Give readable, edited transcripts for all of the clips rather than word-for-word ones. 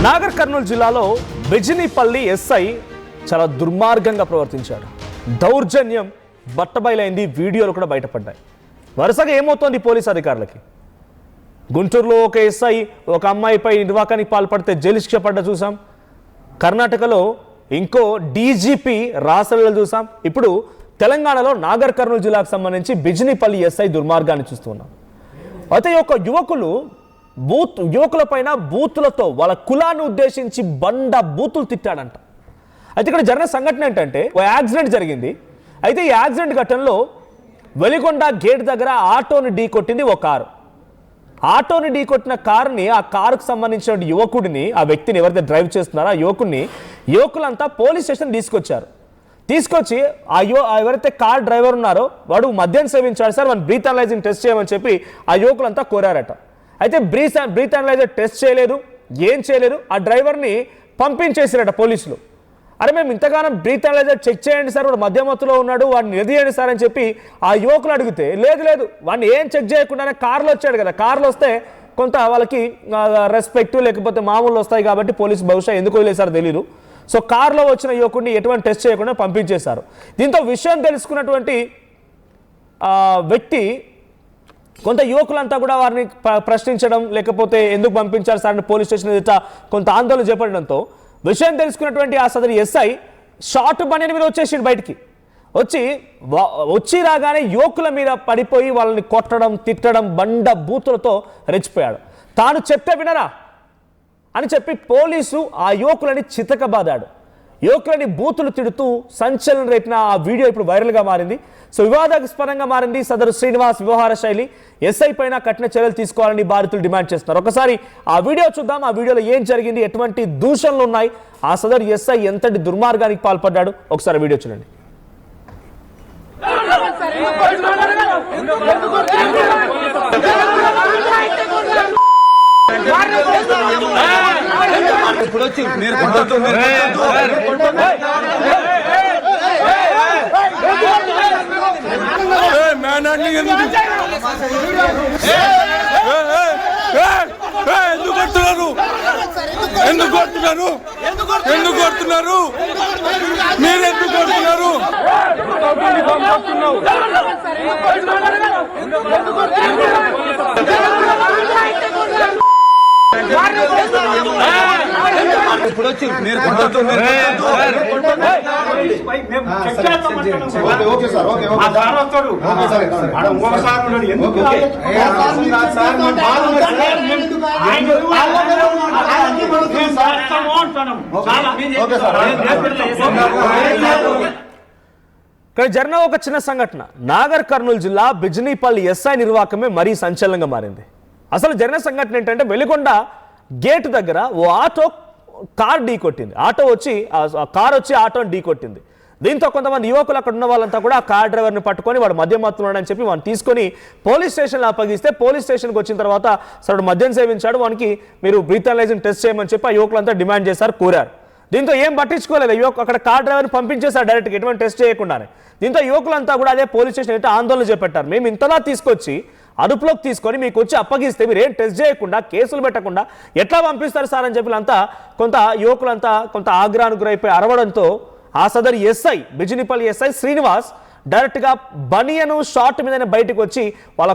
నాగర్ కర్నూలు జిల్లాలో బిజినీపల్లి ఎస్ఐ చాలా దుర్మార్గంగా ప్రవర్తించాడు. దౌర్జన్యం బట్టబయలైంది, వీడియోలు కూడా బయటపడ్డాయి. వరుసగా ఏమవుతోంది పోలీసు అధికారులకి? గుంటూరులో ఒక ఎస్ఐ ఒక అమ్మాయిపై నిర్వాకానికి పాల్పడితే జైలు శిక్ష పడ్డ చూసాం. కర్ణాటకలో ఇంకో డీజీపీ రాసలీల చూసాం. ఇప్పుడు తెలంగాణలో నాగర్ కర్నూలు జిల్లాకు సంబంధించి బిజినీపల్లి ఎస్ఐ దుర్మార్గాన్ని చూస్తున్నాం. అయితే ఒక యువకుల పైన బూతులతో వాళ్ళ కులాన్ని ఉద్దేశించి బూతులు తిట్టాడంట. అయితే ఇక్కడ జరిగిన సంఘటన ఏంటంటే, ఓ యాక్సిడెంట్ జరిగింది. అయితే ఈ యాక్సిడెంట్ ఘటనలో వెలిగొండ గేట్ దగ్గర ఆటోని ఢీ కొట్టింది ఓ కారు. ఆటోని ఢీ కొట్టిన కారుని, ఆ కారుకు సంబంధించిన యువకుడిని, ఆ వ్యక్తిని ఎవరైతే డ్రైవ్ చేస్తున్నారో ఆ యువకులంతా పోలీస్ స్టేషన్ తీసుకొచ్చి ఎవరైతే కార్ డ్రైవర్ ఉన్నారో వాడు మద్యం సేవించాడు సార్, వాడిని బ్రీత్ అనలైజింగ్ టెస్ట్ చేయమని చెప్పి ఆ యువకులంతా కోరారట. అయితే బ్రీత్ అనలైజర్ టెస్ట్ చేయలేదు, ఏం చేయలేదు. ఆ డ్రైవర్ని పంపించేసారట పోలీసులు. అరే మేము ఇంతగానో బ్రీత్ అనలైజర్ చెక్ చేయండి సార్, వాడు మధ్యమత్తులో ఉన్నాడు, వాడిని నిలదీయండి సార్ అని చెప్పి ఆ యువకులు అడిగితే లేదు వాడిని ఏం చెక్ చేయకుండానే కార్లో వచ్చాడు కదా, కార్లో వస్తే కొంత వాళ్ళకి రెస్పెక్ట్ లేకపోతే మామూలు వస్తాయి కాబట్టి పోలీసు బహుశా ఎందుకు వదిలేసారో తెలియదు. సో కార్లో వచ్చిన యువకుడిని ఎటువంటి టెస్ట్ చేయకుండా పంపించేశారు. దీంతో విషయం తెలుసుకున్నటువంటి వ్యక్తి కొంత యువకులంతా కూడా వారిని ప్రశ్నించడం, లేకపోతే ఎందుకు పంపించారు సార్ అని పోలీస్ స్టేషన్ ఎదుట కొంత ఆందోళన చేపట్టడంతో విషయం తెలుసుకున్నటువంటి ఆ సదరి ఎస్ఐ షార్ట్ బనియన్ మీద వచ్చేసి బయటికి వచ్చి రాగానే యువకుల మీద పడిపోయి వాళ్ళని కొట్టడం, తిట్టడం, బూతులతో రెచ్చిపోయాడు. తాను చెప్తే వినరా అని చెప్పి పోలీసు ఆ యువకులని చితకబాదాడు. యువకులని బూతులు తిడుతూ సంచలనం రేపిన ఆ వీడియో ఇప్పుడు వైరల్గా మారింది. సో వివాదాస్పదంగా మారింది. సదరు శ్రీనివాస్ వ్యవహార శైలి, ఎస్ఐ పైన కఠిన చర్యలు తీసుకోవాలని బాధితులు డిమాండ్ చేస్తున్నారు. ఒకసారి ఆ వీడియో చూద్దాం. ఆ వీడియోలో ఏం జరిగింది, ఎటువంటి దూషణలు ఉన్నాయి, ఆ సదరు ఎస్ఐ ఎంతటి దుర్మార్గానికి పాల్పడ్డాడు, ఒకసారి వీడియో చూడండి. ఎందుకు కొడుతున్నారు మీరు? ఎందుకు కొడుతున్నారు? ఇక్కడ జరిగిన ఒక చిన్న సంఘటన, నాగర్ కర్నూలు జిల్లా బిజినీపల్లి ఎస్ఐ నిర్వాకమే మరీ సంచలనంగా మారింది. అసలు జరిగిన సంఘటన ఏంటంటే, వెలిగొండ గేట్ దగ్గర ఓ కార్ ఢీ కొట్టింది. కార్ వచ్చి ఆటోని ఢీ కొట్టింది. దీంతో కొంతమంది యువకులు అక్కడ ఉన్న వాళ్ళంతా కూడా ఆ కార్ డ్రైవర్ని పట్టుకొని వాడు మద్యం మత్తున్నాడని చెప్పి వాడిని తీసుకొని పోలీస్ స్టేషన్లో అప్పగిస్తే, పోలీస్ స్టేషన్కి వచ్చిన తర్వాత సరే మద్యం సేవించాడు, వానికి మీరు బ్రీత్ అనలైజింగ్ టెస్ట్ చేయమని చెప్పి ఆ యువకులంతా డిమాండ్ చేశారు, కోరారు. దీంతో ఏం పట్టించుకోలేదు, అక్కడ కార్ డ్రైవర్ని పంపించేశారు డైరెక్ట్గా, ఎటువంటి టెస్ట్ చేయకుండానే. దీంతో యువకులంతా కూడా అదే పోలీస్ స్టేషన్ అయితే ఆందోళన చేపట్టారు. మేము ఇంతలా తీసుకొచ్చి అదుపులోకి తీసుకొని మీకు వచ్చి అప్పగిస్తే మీరు ఏం టెస్ట్ చేయకుండా, కేసులు పెట్టకుండా ఎట్లా పంపిస్తారు సార్ అని చెప్పి యువకులంతా కొంత ఆగ్రహానికి గురైపోయి అరవడంతో ఆ సదరి ఎస్ఐ, బిజినీపల్లి ఎస్ఐ శ్రీనివాస్ డైరెక్ట్గా బనియను షార్ట్ మీదనే బయటకు వచ్చి వాళ్ళ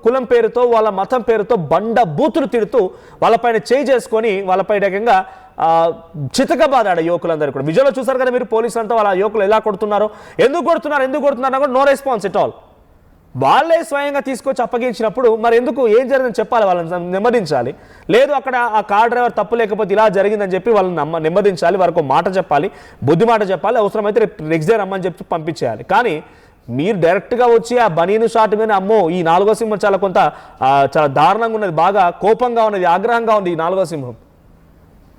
కులం పేరుతో, వాళ్ళ మతం పేరుతో బూతులు తిడుతూ వాళ్ళపైన చేయి చేసుకొని వాళ్ళపై రకంగా చితకబాదాడు యువకులందరూ కూడా. విజువల్లో చూసారు కదా మీరు, పోలీసులు అంతా వాళ్ళ యువకులు ఎలా కొడుతున్నారు, ఎందుకు కొడుతున్నారు కూడా నో రెస్పాన్స్ ఎట్ ఆల్. వాళ్ళే స్వయంగా తీసుకొచ్చి అప్పగించినప్పుడు మరి ఎందుకు, ఏం జరిగిందని చెప్పాలి, వాళ్ళని నెమ్మదించాలి. లేదు అక్కడ ఆ కార్ డ్రైవర్ తప్పు లేకపోతే ఇలా జరిగిందని చెప్పి వాళ్ళని నెమ్మదించాలి, వారికి మాట చెప్పాలి, బుద్ధి మాట చెప్పాలి, అవసరమైతే నెక్స్ట్ డే రమ్మని చెప్పి పంపించేయాలి. కానీ మీరు డైరెక్ట్గా వచ్చి ఆ బనీను షాట్ మీద అమ్మో, ఈ నాలుగో సింహం చాలా దారుణంగా ఉన్నది, బాగా కోపంగా ఉన్నది, ఆగ్రహంగా ఉంది ఈ నాలుగో సింహం.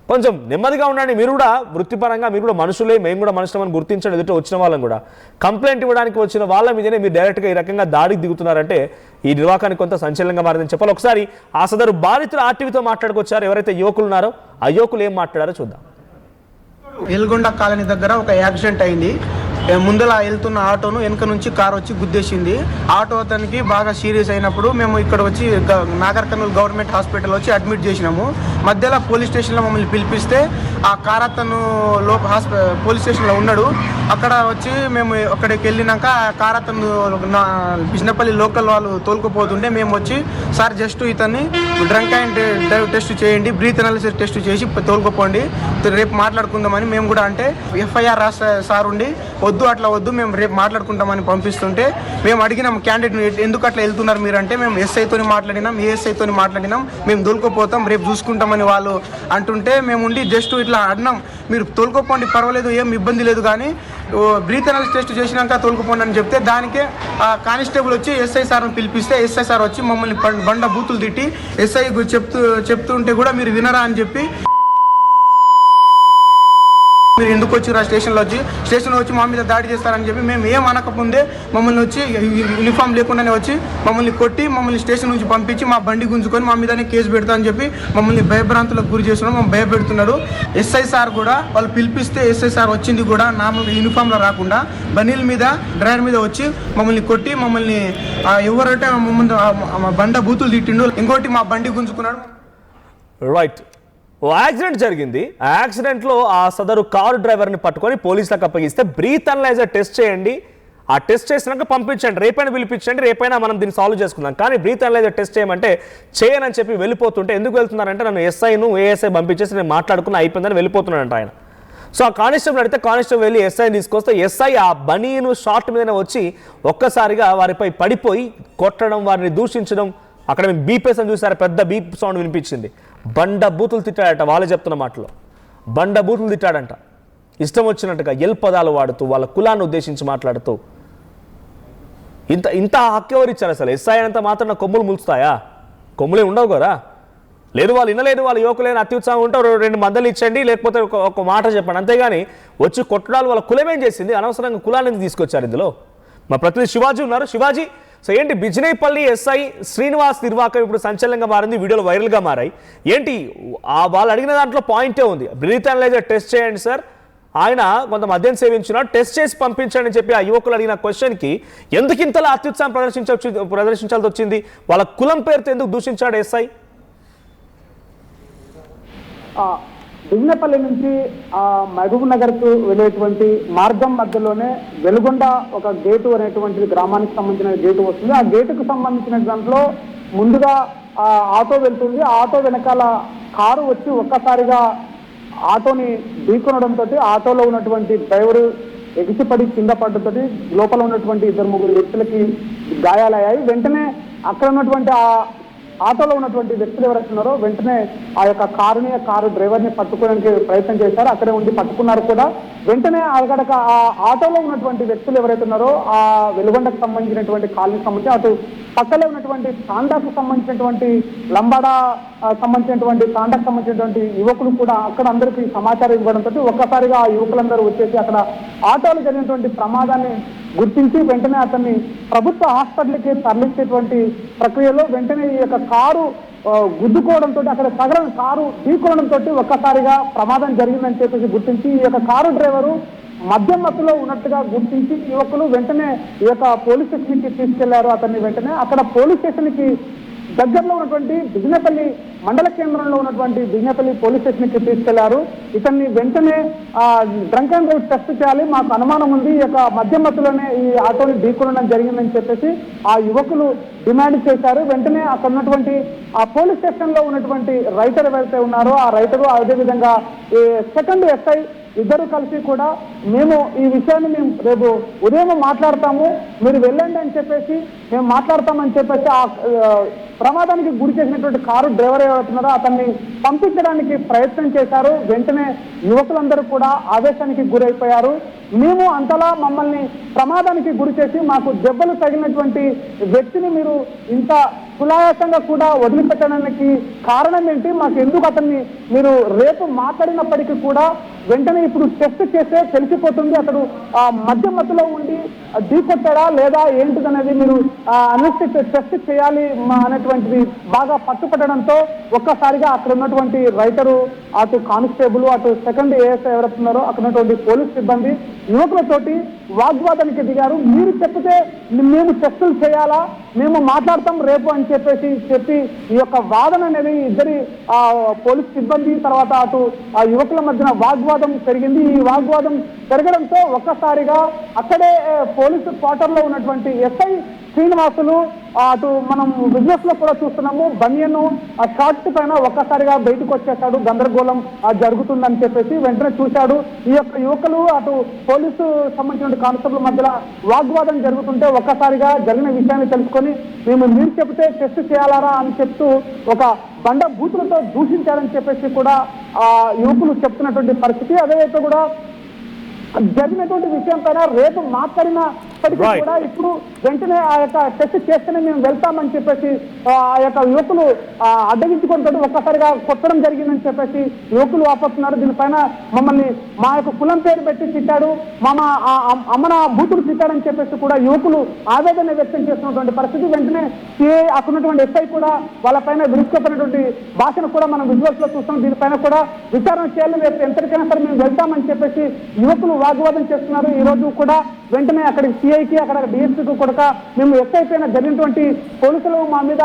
కొంచెం నెమ్మదిగా ఉండండి. మీరు కూడా వృత్తిపరంగా మీరు కూడా మనుషులే, మేము కూడా మనుషులమని గుర్తించండి. ఎదుట వచ్చిన వాళ్ళని కూడా కంప్లైంట్ ఇవ్వడానికి వచ్చిన వాళ్ళ మీదనే మీరు డైరెక్ట్గా ఈ రకంగా దాడికి దిగుతున్నారంటే ఈ నిర్వాకానికి కొంత సంచలనంగా మారిందని చెప్పాలి. ఒకసారి ఆ సదరు బాధితులు ఆర్టీవీతో మాట్లాడుకొచ్చారు. ఎవరైతే యువకులు ఉన్నారో ఆ యువకులు ఏం మాట్లాడారో చూద్దాం. వెల్గొండ కాలనీ దగ్గర ఒక యాక్సిడెంట్ అయింది. ముందల వెళ్తున్న ఆటోను వెనక నుంచి కారు వచ్చి గుద్దేసింది. ఆటో అతనికి బాగా సీరియస్ అయినప్పుడు మేము ఇక్కడ వచ్చి నాగర్ కర్నూల్ గవర్నమెంట్ హాస్పిటల్ వచ్చి అడ్మిట్ చేసినాము. మధ్యలో పోలీస్ స్టేషన్లో మమ్మల్ని పిలిపిస్తే ఆ కార్ అతను పోలీస్ స్టేషన్లో ఉన్నాడు. అక్కడ వచ్చి మేము అక్కడికి వెళ్ళినాక కార్ అతను బిజినపల్లి లోకల్ వాళ్ళు తోలుకుపోతుంటే మేము వచ్చి సార్ జస్ట్ ఇతన్ని డ్రంక్ అండ్ డ్రైవ్ టెస్ట్ చేయండి, బ్రీత్ అనాలిసిస్ టెస్ట్ చేసి తోలుకుపోండి, రేపు మాట్లాడుకుందామని మేము కూడా అంటే ఎఫ్ఐఆర్ రాసే సార్ ఉండి వద్దు అట్లా వద్దు మేము రేపు మాట్లాడుకుంటామని పంపిస్తుంటే మేము అడిగినాం క్యాండిడేట్ ఎందుకు అట్లా వెళ్తున్నారు మీరు అంటే మేము ఎస్ఐతోని మాట్లాడినాం, ఏఎస్ఐతోని మాట్లాడినాం, మేము తోలుకుపోతాం రేపు చూసుకుంటామని వాళ్ళు అంటుంటే మేము ఉండి జస్ట్ ఇట్లా అడినాం మీరు తోలుకోపోండి పర్వాలేదు ఏం ఇబ్బంది లేదు కానీ బ్రీత్ అనాలిసిస్ టెస్ట్ చేసినాక తోలుకుపోండి అని చెప్తే దానికే కానిస్టేబుల్ వచ్చి ఎస్ఐ సార్ని పిలిపిస్తే ఎస్ఐ సార్ వచ్చి మమ్మల్ని బండ బూతులు తిట్టి ఎస్ఐ చెప్తుంటే కూడా మీరు వినరా అని చెప్పి మీరు ఎందుకు వచ్చి స్టేషన్లో వచ్చి మా మీద దాడి చేస్తారని చెప్పి మేము ఏం అనకముందే మమ్మల్ని వచ్చి యూనిఫామ్ లేకుండానే వచ్చి మమ్మల్ని కొట్టి మమ్మల్ని స్టేషన్ నుంచి పంపించి మా బండి గుంజుకొని మా మీదనే కేసు పెడతా అని చెప్పి మమ్మల్ని భయభ్రాంతులకు గురి చేస్తున్నాం, మమ్మల్ని భయపెడుతున్నాడు. ఎస్ఐ సార్ కూడా వాళ్ళు పిలిపిస్తే ఎస్ఐ సార్ వచ్చింది కూడా నార్మల్గా యూనిఫామ్లో రాకుండా బనీల్ మీద డ్రైవర్ మీద వచ్చి మమ్మల్ని కొట్టి మమ్మల్ని ఎవరైతే మమ్మల్ని బండ బూతులు తిట్టిండు, ఇంకోటి మా బండి గుంజుకున్నాడు. రైట్, ఓ యాక్సిడెంట్ జరిగింది. ఆ యాక్సిడెంట్లో ఆ సదరు కారు డ్రైవర్ని పట్టుకొని పోలీసులకు అప్పగిస్తే బ్రీత్ అనలైజర్ టెస్ట్ చేయండి, ఆ టెస్ట్ చేసినాక పంపించండి, రేపైనా పిలిపించండి, రేపైనా మనం దీన్ని సాల్వ్ చేసుకుందాం, కానీ బ్రీత్ అనలైజర్ టెస్ట్ చేయమంటే చేయనని చెప్పి వెళ్ళిపోతుంటే ఎందుకు వెళ్తున్నారంటే నన్ను ఎస్ఐను ఏఎస్ఐ పంపించేసి నేను మాట్లాడుకుని అయిపోయిందని వెళ్ళిపోతున్నాడంట ఆయన. సో ఆ కానిస్టేబుల్ అడిగితే కానిస్టేబుల్ వెళ్ళి ఎస్ఐని తీసుకొస్తే ఎస్ఐ ఆ బనీను షార్ట్ మీదనే వచ్చి ఒక్కసారిగా వారిపై పడిపోయి కొట్టడం, వారిని దూషించడం, అక్కడ మేము బీపేసం చూసారు, పెద్ద బీప్ సౌండ్ వినిపించింది. బండ బూతులు తిట్టాడట, వాళ్ళే చెప్తున్న మాటలో బండ బూతులు తిట్టాడంట, ఇష్టం వచ్చినట్టుగా ఎల్ పదాలు వాడుతూ వాళ్ళ కులాన్ని ఉద్దేశించి మాట్లాడుతూ. ఇంత హక్కు ఎవరు ఇచ్చారు అసలు? ఎస్ఐ అంత మాత్రం కొమ్ములు ములుస్తాయా? కొమ్ములే ఉండవు కదా. లేదు వాళ్ళు వినలేదు, వాళ్ళ యువకులైన అత్యుత్సాహం ఉంటారు, 2 మందలు ఇచ్చండి లేకపోతే ఒక మాట చెప్పండి, అంతేగాని వచ్చి కొట్టడాలు వాళ్ళ కులమేం చేసింది? అనవసరంగా కులాన్ని తీసుకొచ్చారు ఇందులో. మా ప్రతినిధి శివాజీ ఉన్నారు. శివాజీ, సో ఏంటి బిజినేపల్లి ఎస్ఐ శ్రీనివాస్ నిర్వాకం ఇప్పుడు సంచలనంగా మారింది, వీడియోలు వైరల్గా మారాయి, ఏంటి వాళ్ళు అడిగిన దాంట్లో పాయింటే ఉంది, బ్రీత్ అనలైజర్ టెస్ట్ చేయండి సార్, ఆయన కొంత మద్యం సేవించినాడు, టెస్ట్ చేసి పంపించండి అని చెప్పి ఆ యువకులు అడిగిన క్వశ్చన్కి ఎందుకు ఇంతలా అత్యుత్సాహం ప్రదర్శించాల్సి వచ్చింది? వాళ్ళ కులం పేరుతో ఎందుకు దూషించాడు ఎస్ఐ? బిజినపల్లి నుంచి మహబూబ్ నగర్ కు వెళ్ళేటువంటి మార్గం మధ్యలోనే వెలుగొండ ఒక గేటు అనేటువంటి గ్రామానికి సంబంధించిన గేటు వస్తుంది. ఆ గేటుకు సంబంధించిన దాంట్లో ముందుగా ఆటో వెళ్తుంది. ఆటో వెనకాల కారు వచ్చి ఒక్కసారిగా ఆటోని ఢీకొనడంతో ఆటోలో ఉన్నటువంటి డ్రైవరు ఎగిసిపడి కింద పడడంతో లోపల ఉన్నటువంటి 2-3 వ్యక్తులకి గాయాలయ్యాయి. వెంటనే అక్కడ ఉన్నటువంటి ఆటోలో ఉన్నటువంటి వ్యక్తులు ఎవరైతే ఉన్నారో వెంటనే ఆ యొక్క కారు డ్రైవర్ని పట్టుకోవడానికి ప్రయత్నం చేశారు. అక్కడే ఉండి పట్టుకున్నారు కూడా. వెంటనే అక్కడ ఆ ఆటోలో ఉన్నటువంటి వ్యక్తులు ఎవరైతే ఉన్నారో ఆ వెలుగొండకు సంబంధించినటువంటి కాలనీకి సంబంధించి అటు పక్కనే ఉన్నటువంటి తాండాకు సంబంధించినటువంటి లంబాడా సంబంధించినటువంటి తాండాకు సంబంధించినటువంటి యువకులు కూడా అక్కడ అందరికీ సమాచారం ఇవ్వడంతో ఒక్కసారిగా ఆ యువకులందరూ వచ్చేసి అక్కడ ఆటోలో జరిగినటువంటి ప్రమాదాన్ని గుర్తించి వెంటనే అతన్ని ప్రభుత్వ హాస్పిటల్కి తరలించేటువంటి ప్రక్రియలో వెంటనే ఈ యొక్క కారు గుద్దుకోవడంతో అక్కడ సగరం కారు ఢీకోవడంతో ఒక్కసారిగా ప్రమాదం జరిగిందని చెప్పేసి గుర్తించి ఈ యొక్క కారు డ్రైవరు మద్యం మత్తులో ఉన్నట్టుగా గుర్తించి యువకులు వెంటనే ఈ యొక్క పోలీస్ స్టేషన్కి తీసుకెళ్లారు. అతన్ని వెంటనే అక్కడ పోలీస్ స్టేషన్కి దగ్గరలో ఉన్నటువంటి బిజినపల్లి మండల కేంద్రంలో ఉన్నటువంటి బిజినపల్లి పోలీస్ స్టేషన్కి తీసుకెళ్లారు. ఇతన్ని వెంటనే డ్రంక్ అండ్ డ్రైవ్ టెస్ట్ చేయాలి, మాకు అనుమానం ఉంది, ఈ యొక్క మద్యం మత్తులోనే ఈ ఆటోని ఢీకొనడం జరిగిందని చెప్పేసి ఆ యువకులు డిమాండ్ చేశారు. వెంటనే అక్కడ ఉన్నటువంటి ఆ పోలీస్ స్టేషన్ లో ఉన్నటువంటి రైటర్ ఎవరైతే ఉన్నారో ఆ రైటరు అదేవిధంగా సెకండ్ ఎస్ఐ ఇద్దరు కలిసి కూడా మేము ఈ విషయాన్ని మేము రేపు ఉదయం మాట్లాడతాము, మీరు వెళ్ళండి అని చెప్పేసి మేము మాట్లాడతామని చెప్పేసి ఆ ప్రమాదానికి గురి చేసినటువంటి కారు డ్రైవర్ ఎవరుతున్నారో అతన్ని పంపించడానికి ప్రయత్నం చేశారు. వెంటనే యువకులందరూ కూడా ఆవేశానికి గురైపోయారు. మేము అంతలా మమ్మల్ని ప్రమాదానికి గురి చేసి మాకు దెబ్బలు తగిలినటువంటి వ్యక్తిని మీరు ఇంత కులాయాసంగా కూడా వదిలిపెట్టడానికి కారణం ఏంటి, మాకు ఎందుకు అతన్ని మీరు రేపు మాట్లాడినప్పటికీ కూడా వెంటనే ఇప్పుడు టెస్ట్ చేస్తే తెలిసిపోతుంది అతడు మధ్య మధ్యలో ఉండి ఢీకొట్టాడా లేదా ఏంటిదనేది మీరు అనలిస్టిక్ టెస్ట్ చేయాలి అనేటువంటిది బాగా పట్టుపట్టడంతో ఒక్కసారిగా అక్కడ ఉన్నటువంటి రైటరు, అటు కానిస్టేబుల్, అటు సెకండ్ ఏఎస్ఐ ఎవరున్నారో అక్కడ ఉన్నటువంటి పోలీస్ సిబ్బంది యువకులతోటి వాగ్వాదానికి దిగారు. మీరు చెప్తే మేము టెస్టులు చేయాలా, మేము మాట్లాడతాం రేపు అని చెప్పి ఈ యొక్క వాదన అనేది ఇద్దరి పోలీస్ సిబ్బంది తర్వాత అటు ఆ యువకుల మధ్యన వాగ్వాదం పెరిగింది. ఈ వాగ్వాదం పెరగడంతో ఒక్కసారిగా అక్కడే పోలీసు క్వార్టర్ లో ఉన్నటువంటి ఎస్ఐ శ్రీనివాసులు, అటు మనం బిజినెస్ లో కూడా చూస్తున్నాము, బనియన్ ఆ షార్ట్ పైన ఒక్కసారిగా బయటకు వచ్చేసాడు. గందరగోళం జరుగుతుందని చెప్పేసి వెంటనే చూశాడు. ఈ యొక్క యువకులు అటు పోలీసు సంబంధించిన కానిస్టేబుల్ మధ్యలో వాగ్వాదం జరుగుతుంటే ఒక్కసారిగా జరిగిన విషయాన్ని తెలుసుకొని మీరు చెబితే టెస్ట్ చేయాలారా అని చెప్తూ ఒక బండ బూతులతో దూషించారని చెప్పేసి కూడా ఆ యువకులు చెప్తున్నటువంటి పరిస్థితి. అదేవైతే కూడా జరిగినటువంటి విషయం పైన రేపు మాట్లాడినప్పటికీ కూడా ఇప్పుడు వెంటనే ఆ యొక్క టెస్ట్ చేస్తేనే మేము వెళ్తామని చెప్పేసి ఆ యొక్క యువకులు అడ్డగించుకుంటాడు. ఒక్కసారిగా కొట్టడం జరిగిందని చెప్పేసి యువకులు వాపోతున్నారు. దీనిపైన మమ్మల్ని మా యొక్క కులం పేరు పెట్టి తిట్టాడు, అమ్మన బూతులు తిట్టాడని చెప్పేసి కూడా యువకులు ఆవేదన వ్యక్తం చేస్తున్నటువంటి పరిస్థితి. వెంటనే అక్కడ ఉన్నటువంటి ఎస్ఐ కూడా వాళ్ళపైన విరుచుకుపోయినటువంటి భాషను కూడా మనం విజువల్స్ లో చూస్తాం. దీనిపైన కూడా విచారణ చేయాలి, రేపు ఎంతటికైనా సరే మేము వెళ్తామని చెప్పేసి యువకులు వాగ్వాదం చేస్తున్నారు. ఈ రోజు కూడా వెంటనే అక్కడికి సిఐకి అక్కడ డిఎస్పీకి కూడా మేము ఎస్ఐ పైన జరిగినటువంటి పోలీసులు మా మీద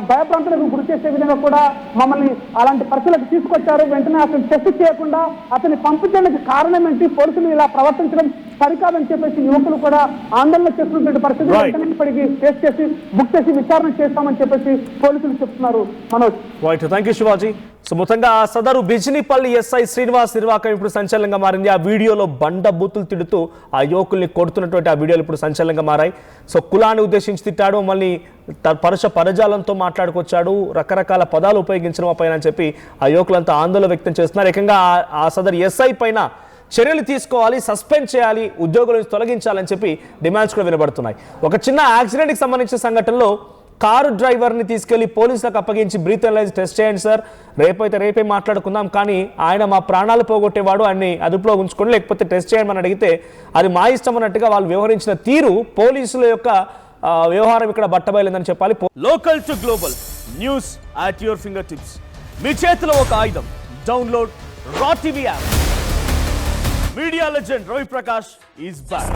భయప్రాంతాలకు గురి చేసే విధంగా కూడా మమ్మల్ని అలాంటి పరిస్థితులకు తీసుకొచ్చారు. వెంటనే అతను టెస్ట్ చేయకుండా అతన్ని పంపించడానికి కారణం ఏంటి, పోలీసులు ఇలా ప్రవర్తించడం సరికాదని చెప్పేసి యువకులు కూడా ఆందోళన చేస్తున్నటువంటి పరిస్థితి. వెంటనే ఇప్పటికీ టెస్ట్ చేసి బుక్ చేసి విచారణ చేస్తామని చెప్పేసి పోలీసులు చెప్తున్నారు. Manoj. Right, thank you Shivaji. So మొత్తంగా సదరు బిజినీపల్లి ఎస్ఐ శ్రీనివాస్ నిర్వాకం ఇప్పుడు సంచలనంగా మారింది. ఆ వీడియోలో బండ బూతులు తిడుతూ ఆ యువకుల్ని కొడుతున్నటువంటి ఆ వీడియోలు ఇప్పుడు సంచలనంగా మారాయి. సో కులాన్ని ఉద్దేశించి తిట్టాడు, మళ్ళీ పరుష పరజాలంతో మాట్లాడుకొచ్చాడు, రకరకాల పదాలు ఉపయోగించడం పైన అని చెప్పి ఆ యువకులంతా ఆందోళన వ్యక్తం చేస్తున్నారు. ఏకంగా ఆ సదరు ఎస్ఐ పైన చర్యలు తీసుకోవాలి, సస్పెండ్ చేయాలి, ఉద్యోగుల నుంచి తొలగించాలని చెప్పి డిమాండ్స్ కూడా వినబడుతున్నాయి. ఒక చిన్న యాక్సిడెంట్కి సంబంధించిన సంఘటనలో కారు డ్రైవర్ని తీసుకెళ్లి పోలీసులకు అప్పగించి బ్రీత్ అనలైజ్ టెస్ట్ చేయండి సార్, రేపే మాట్లాడుకుందాం, కానీ ఆయన మా ప్రాణాలు పోగొట్టేవాడు, ఆయన్ని అదుపులో ఉంచుకోండి, లేకపోతే టెస్ట్ చేయమని అడిగితే అది మా ఇష్టం అన్నట్టుగా వాళ్ళు వ్యవహరించిన తీరు, పోలీసుల యొక్క వ్యవహారం ఇక్కడ బట్టబయలేదని చెప్పాలి. Local to global news at your fingertips. మీ చేతిలో ఒక ఆయుధం. Download Raw TV app. Media legend Ravi Prakash is back.